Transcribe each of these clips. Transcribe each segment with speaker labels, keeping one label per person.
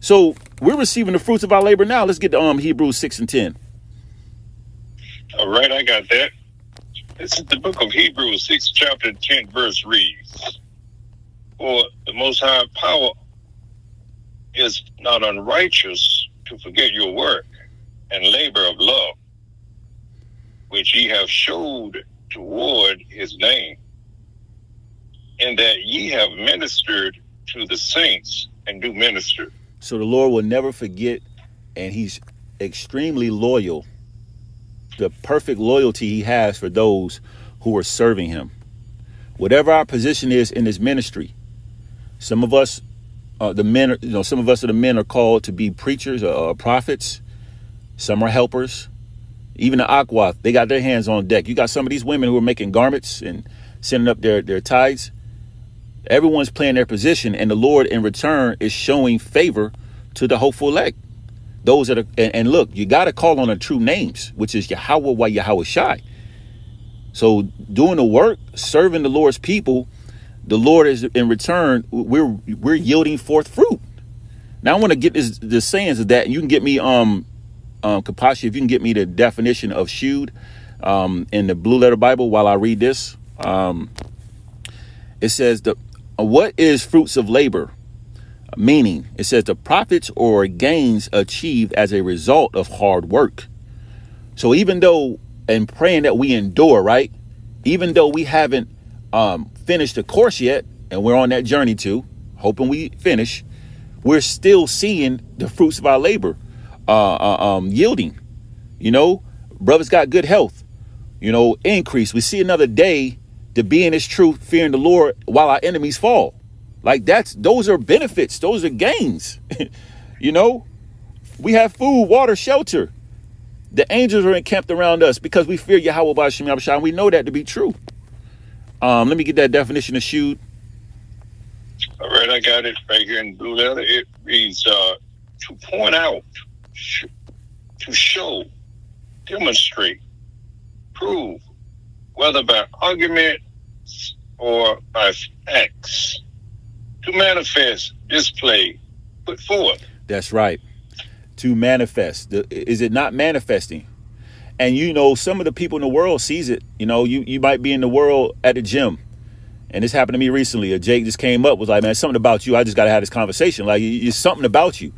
Speaker 1: So we're receiving the fruits of our labor now. Let's get to Hebrews 6 and 10.
Speaker 2: All right, I got that. This is the book of Hebrews 6, chapter 10, verse reads, "For the Most High power is not unrighteous to forget your work and labor of love, which ye have showed toward his name, in that ye have ministered to the saints and do minister."
Speaker 1: So the Lord will never forget, and he's extremely loyal. The perfect loyalty he has for those who are serving him. Whatever our position is in this ministry, some of us, some of us are the men are called to be preachers or prophets. Some are helpers. Even the Aqua, they got their hands on deck. You got some of these women who are making garments and sending up their tithes. Everyone's playing their position, and the Lord in return is showing favor to the hopeful elect. Those that are, and look, you got to call on the true names, which is Yahweh Yahweh Shai. So doing the work, serving the Lord's people, the Lord is in return, we're yielding forth fruit. Now I want to get the sayings of that. You can get me Kapashi, if you can get me the definition of shewed in the Blue Letter Bible while I read this. It says what is fruits of labor? Meaning, it says the profits or gains achieved as a result of hard work. So even though, and praying that we endure, right? Even though we haven't finished the course yet, and we're on that journey too, hoping we finish, we're still seeing the fruits of our labor yielding. Brothers got good health, increase. We see another day to be in his truth, fearing the Lord while our enemies fall. Like those are benefits. Those are gains. We have food, water, shelter. The angels are encamped around us because we fear Yahweh B'Shem Yahushua, and we know that to be true. Let me get that definition of shewed.
Speaker 2: All right, I got it right here in Blue Letter. It reads, to point out, to show, demonstrate, prove, whether by argument or by facts, to manifest, display, put forth.
Speaker 1: That's right. To manifest. Is it not manifesting? And some of the people in the world sees it. You might be in the world at the gym. And this happened to me recently. Jake just came up, was like, man, something about you. I just got to have this conversation. Like, it's something about you.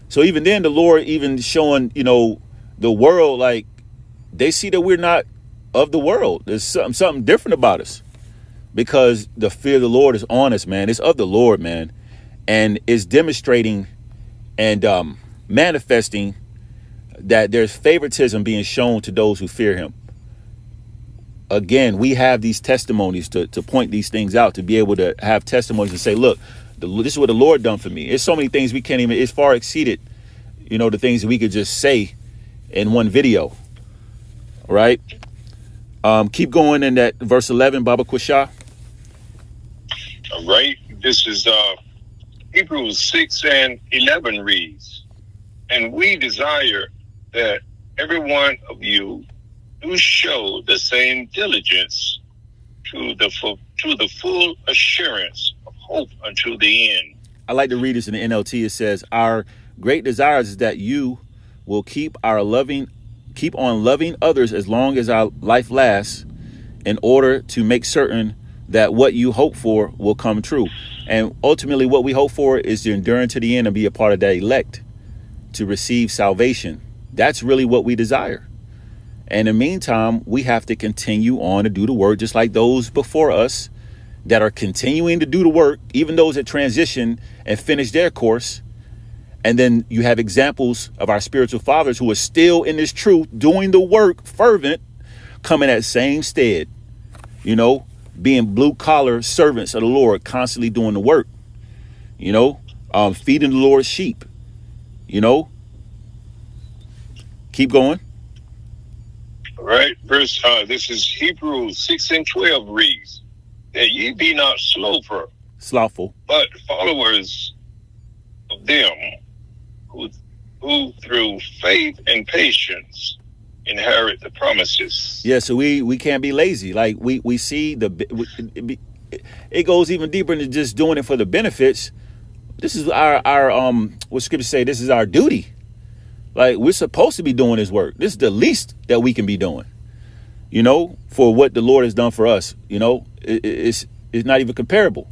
Speaker 1: So even then, the Lord even showing, the world, like, they see that we're not of the world. There's something different about us. Because the fear of the Lord is on us, man. It's of the Lord, man. And it's demonstrating and manifesting that there's favoritism being shown to those who fear him. Again, we have these testimonies to point these things out, to be able to have testimonies and say, look, this is what the Lord done for me. It's so many things we can't even, it's far exceeded, the things that we could just say in one video. Right? Keep going in that verse 11, Baba Quashah.
Speaker 2: All right. This is Hebrews 6 and 11 reads, "And we desire that every one of you do show the same diligence to the full assurance of hope unto the end."
Speaker 1: I like to read this in the NLT. It says, "Our great desire is that you will keep on loving others as long as our life lasts, in order to make certain that what you hope for will come true." And ultimately what we hope for is to endure to the end and be a part of that elect, to receive salvation. That's really what we desire. And in the meantime, we have to continue on to do the work, just like those before us that are continuing to do the work, even those that transition and finish their course. And then you have examples of our spiritual fathers who are still in this truth, doing the work, fervent, coming at same stead, being blue collar servants of the Lord, constantly doing the work, feeding the Lord's sheep, Keep going.
Speaker 2: All right. Verse, this is Hebrews 6 and 12 reads, "That ye be not slothful, but followers of them who through faith and patience inherit the promises."
Speaker 1: Yeah, so we can't be lazy. Like we see it goes even deeper into just doing it for the benefits. This is our what scripture say, this is our duty. Like, we're supposed to be doing this work. This is the least that we can be doing, you know, for what the Lord has done for us. You know, it's not even comparable.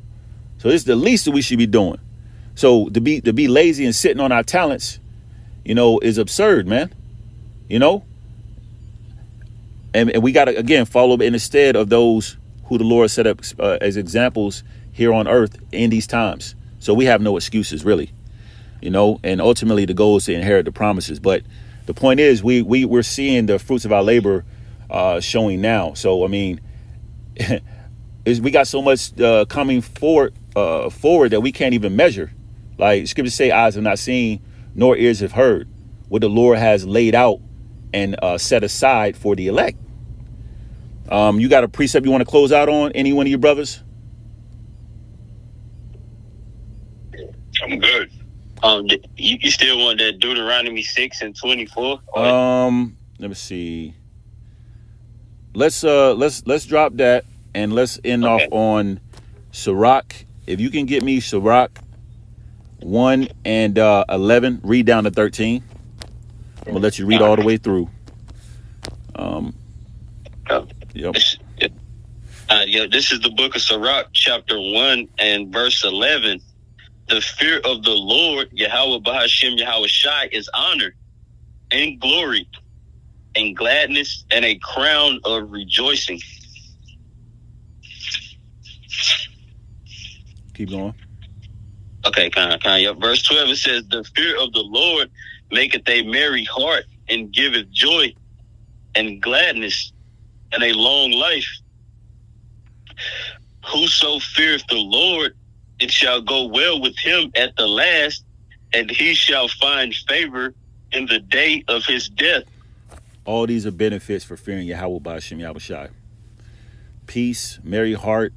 Speaker 1: So this is the least that we should be doing. So to be lazy and sitting on our talents, you know, is absurd, man. You know, and we got to, again, follow in the stead of those who the Lord set up as examples here on earth in these times. So we have no excuses, really. You know, and ultimately the goal is to inherit the promises. But the point is, we're seeing the fruits of our labor showing now. So, I mean, we got so much coming forward that we can't even measure. Like scriptures say, eyes have not seen, nor ears have heard what the Lord has laid out and set aside for the elect. You got a precept you want to close out on? Any one of your brothers?
Speaker 2: I'm good.
Speaker 3: You still want that Deuteronomy 6:24?
Speaker 1: Let me see. Let's drop that and let's end off on Sirach. If you can get me Sirach 1 and 11, read down to 13. I'm gonna let you read all the way through. Yep.
Speaker 3: This is the book of Sirach, chapter 1 and verse 11. The fear of the Lord, Yahweh Bahashem Yahweh Shai, is honor and glory and gladness and a crown of rejoicing.
Speaker 1: Keep going.
Speaker 3: Okay, kind of. Verse 12, it says, the fear of the Lord maketh a merry heart and giveth joy and gladness and a long life. Whoso feareth the Lord, it shall go well with him at the last, and he shall find favor in the day of his death.
Speaker 1: All these are benefits for fearing Yahweh Ba'ashem Yahweh Shai. Peace, merry heart,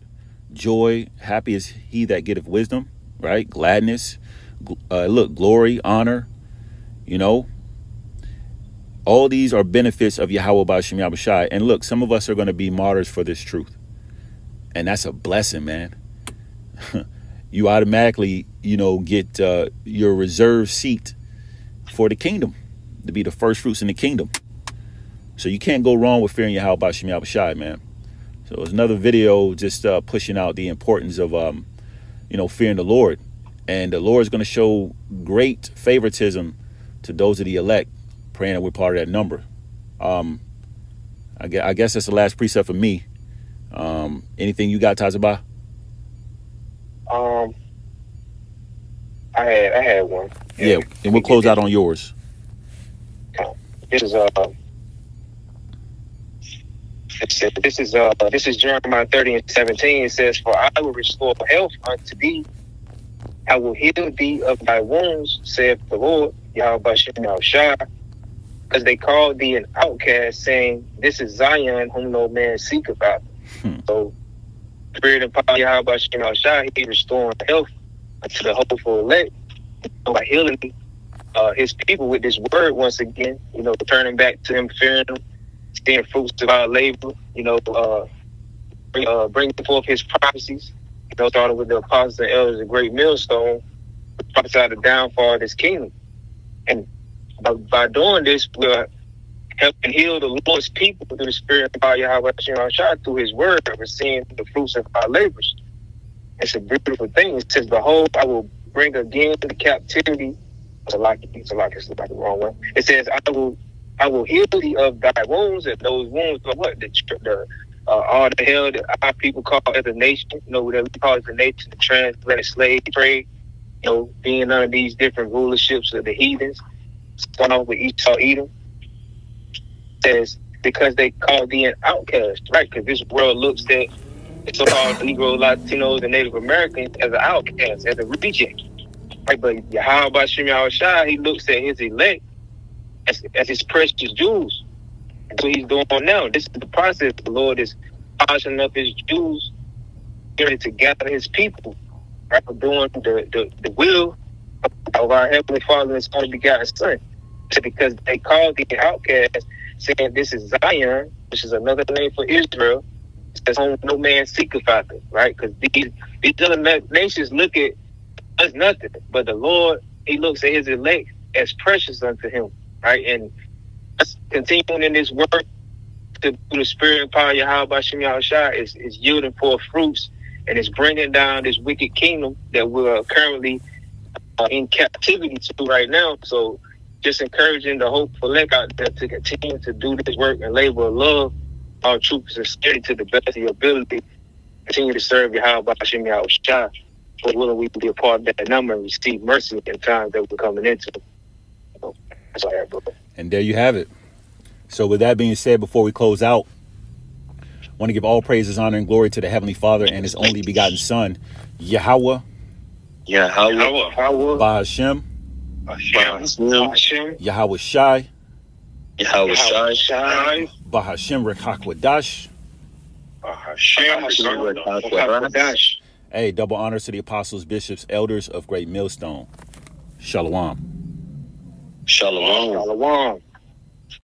Speaker 1: joy, happy is he that getteth wisdom, right? Gladness, glory, honor, you know. All these are benefits of Yahweh Ba'ashem Yahweh Shai. And look, some of us are going to be martyrs for this truth. And that's a blessing, man. You automatically, you know, get your reserved seat for the kingdom, to be the first fruits in the kingdom. So you can't go wrong with fearing Yahweh Ba'ashem Yahweh Shai, man. So it's another video just pushing out the importance of, you know, fearing the Lord. And the Lord is going to show great favoritism to those of the elect, praying that we're part of that number. I guess that's the last precept for me. Anything you got, Tazabah?
Speaker 4: I had one.
Speaker 1: Yeah, and we'll close out on yours.
Speaker 4: This is Jeremiah 30:17. It says, "For I will restore health unto thee. I will heal thee of thy wounds, saith the Lord, Yahweh Ba'ashem Yahweh Shai. Because they called thee an outcast, saying, This is Zion, whom no man seeketh after." So, Spirit and power, Yahweh Ba'ashem Yahweh Shai, he restoring health unto the hopeful elect by healing his people with this word once again. You know, turning back to him, fearing him, seeing fruits of our labor. You know, bringing forth his prophecies. You know, starting with the apostles and elders, a great millstone, prophesied the downfall of this kingdom. And by doing this, we're helping heal the Lord's people through the Spirit of Yahweh through his word. We're seeing the fruits of our labors. It's a beautiful thing. It says, "Behold, I will bring again the captivity." It's like the wrong one. It says, I will heal thee of thy wounds, and those wounds are what? All the hell that our people call as a nation, you know, whatever we call as a nation, the transatlantic slave trade, you know, being under these different rulerships of the heathens, starting off with Esau, Edom. Says, because they call thee an outcast, right? Because this world looks at so-called Negro, Latinos, and Native Americans as an outcast, as a reject, right? But Yahweh Ba'ashem Yahweh Shai, he looks at his elect as his precious jewels. That's what he's doing now. This is the process. The Lord is polishing up his jewels, getting to gather his people, right? For doing the will of our Heavenly Father and his only begotten Son. Because they called the outcast, saying this is Zion, which is another name for Israel. It says, whom no man seeketh after, right? Because these other nations look at does nothing. But the Lord, he looks at his elect as precious unto him, right? And us continuing in this work to the spirit and power of Yahweh Shem Yahushua is yielding forth fruits, and it's bringing down this wicked kingdom that we're currently in captivity to right now. So just encouraging the hopeful elect out there to continue to do this work and labor of love, our troops are steady to the best of your ability. Continue to serve Yahweh Shem Yahushua. But will we be a part of that number and receive mercy in times that we're coming into? So that's all I have, brother.
Speaker 1: And there you have it. So with that being said, before we close out, I want to give all praises, honor, and glory to the Heavenly Father and His only begotten Son, Yahweh, Bahashem, Yahweh Shai, Bahashem Rekakwadash. Hey, double honors to the apostles, bishops, elders of Great Millstone. Shalom.
Speaker 3: Shalom.
Speaker 4: Shalom.